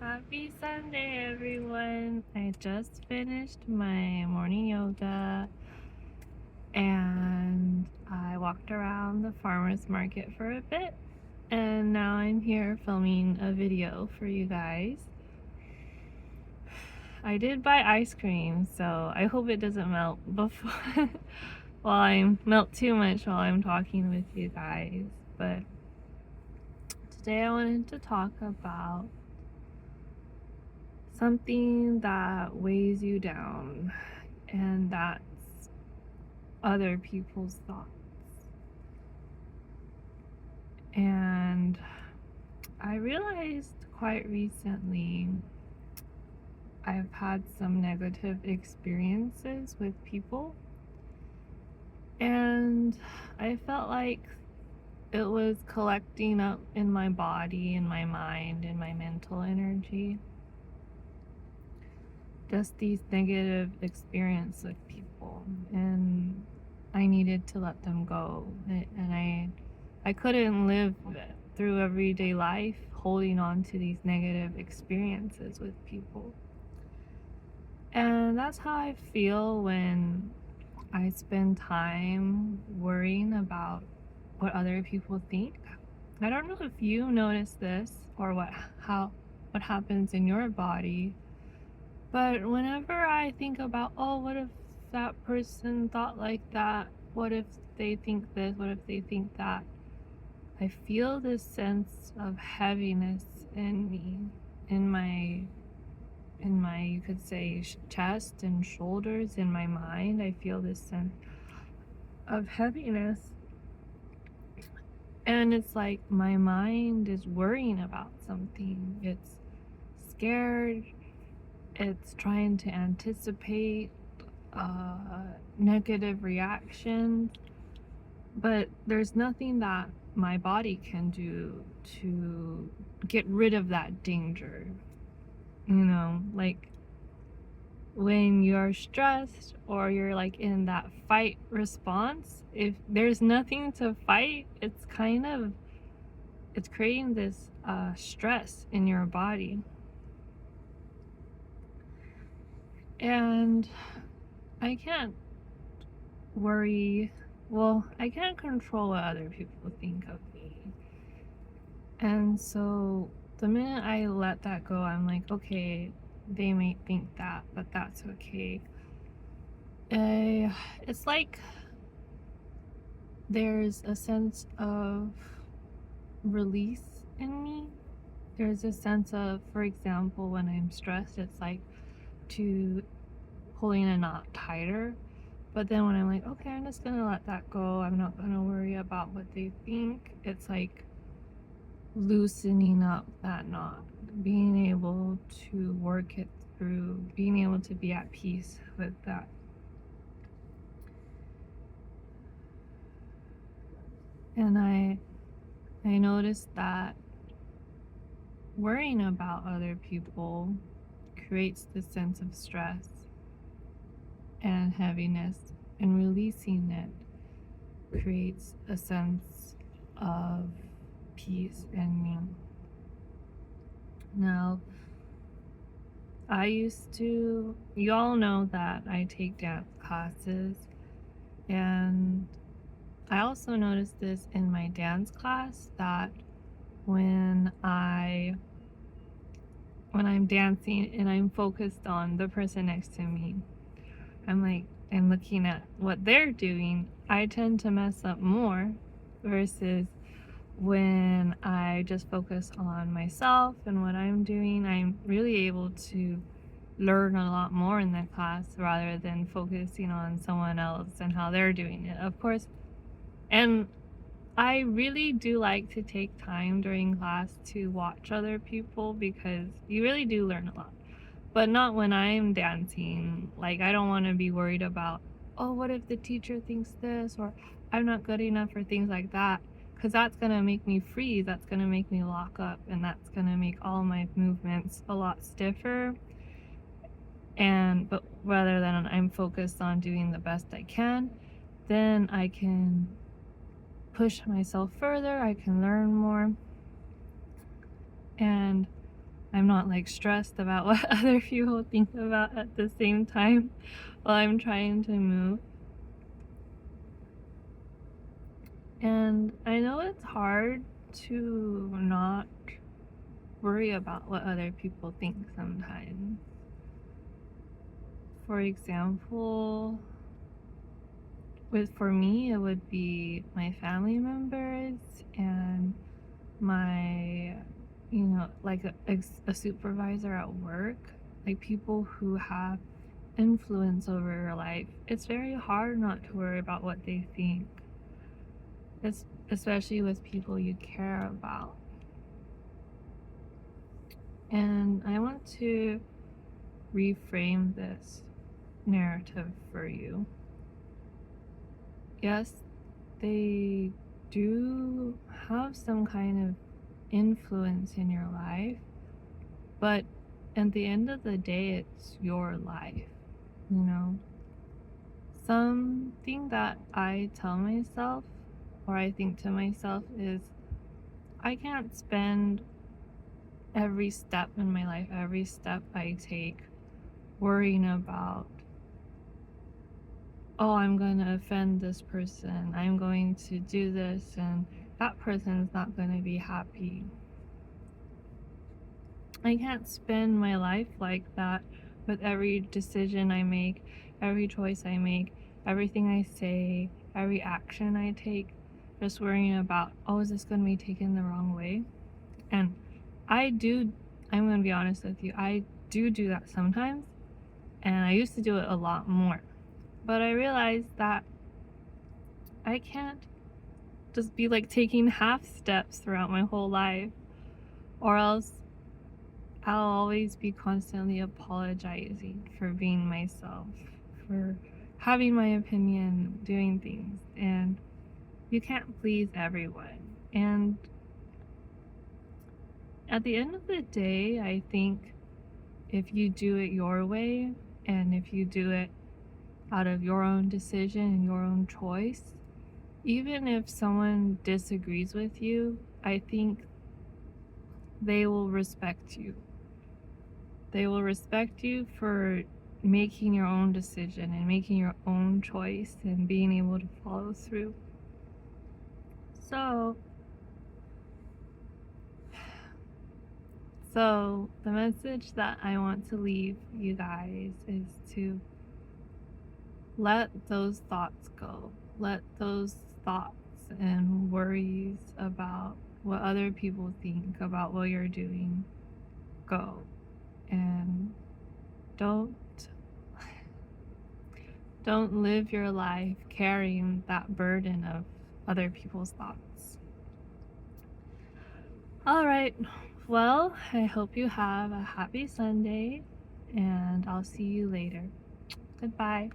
Happy Sunday, everyone. I just finished my morning yoga and I walked around the farmer's market for a bit. And now I'm here filming a video for you guys. I did buy ice cream, so I hope it doesn't melt before melt too much while I'm talking with you guys. But today I wanted to talk about something that weighs you down, and that's other people's thoughts. And I realized quite recently I've had some negative experiences with people, and I felt like it was collecting up in my body, in my mind, in my mental energy. Just these negative experiences with people, and I needed to let them go. And I couldn't live through everyday life holding on to these negative experiences with people. And that's how I feel when I spend time worrying about what other people think. I don't know if you notice this or what happens in your body, but whenever I think about, oh, what if that person thought like that? What if they think this? What if they think that? I feel this sense of heaviness in me, in my, you could say, chest and shoulders, in my mind. I feel this sense of heaviness. And it's like my mind is worrying about something. It's scared. It's trying to anticipate negative reactions, but there's nothing that my body can do to get rid of that danger. Like when you're stressed or you're like in that fight response, if there's nothing to fight, it's creating this stress in your body. And I can't I can't control what other people think of me. And so the minute I let that go, I'm like, okay, they may think that, but that's okay. It's like there's a sense of release in me. There's a sense of, for example, when I'm stressed, it's like pulling a knot tighter. But then when I'm like, okay, I'm just gonna let that go, I'm not gonna worry about what they think, it's like loosening up that knot, being able to work it through, being able to be at peace with that. And I noticed that worrying about other people creates this sense of stress and heaviness, and releasing it creates a sense of peace in me. Now, you all know that I take dance classes, and I also noticed this in my dance class, that when I'm dancing and I'm focused on the person next to me, I'm looking at what they're doing, I tend to mess up more versus when I just focus on myself and what I'm doing. I'm really able to learn a lot more in that class rather than focusing on someone else and how they're doing it, of course. And I really do like to take time during class to watch other people, because you really do learn a lot. But not when I'm dancing. Like, I don't want to be worried about, oh, what if the teacher thinks this, or I'm not good enough, or things like that, because that's going to make me freeze, that's going to make me lock up, and that's going to make all my movements a lot stiffer. But rather than I'm focused on doing the best I can, then I can push myself further, I can learn more. And I'm not like stressed about what other people think about at the same time while I'm trying to move. And I know it's hard to not worry about what other people think sometimes. For example, for me, it would be my family members and my, like a supervisor at work, like people who have influence over your life. It's very hard not to worry about what they think, especially with people you care about. And I want to reframe this narrative for you. Yes, they do have some kind of influence in your life, but at the end of the day, it's your life, you know? Something that I tell myself, or I think to myself, is I can't spend every step in my life, every step I take, worrying about, oh, I'm going to offend this person, I'm going to do this, and that person's not going to be happy. I can't spend my life like that with every decision I make, every choice I make, everything I say, every action I take, just worrying about, oh, is this going to be taken the wrong way? And I'm going to be honest with you, I do that sometimes, and I used to do it a lot more. But I realized that I can't just be like taking half steps throughout my whole life, or else I'll always be constantly apologizing for being myself, for having my opinion, doing things, and you can't please everyone. And at the end of the day, I think if you do it your way, and if you do it out of your own decision and your own choice, even if someone disagrees with you, I think they will respect you. They will respect you for making your own decision and making your own choice and being able to follow through. So the message that I want to leave you guys is to let those thoughts go. Let those thoughts and worries about what other people think about what you're doing go. And don't live your life carrying that burden of other people's thoughts. All right. Well, I hope you have a happy Sunday, and I'll see you later. Goodbye.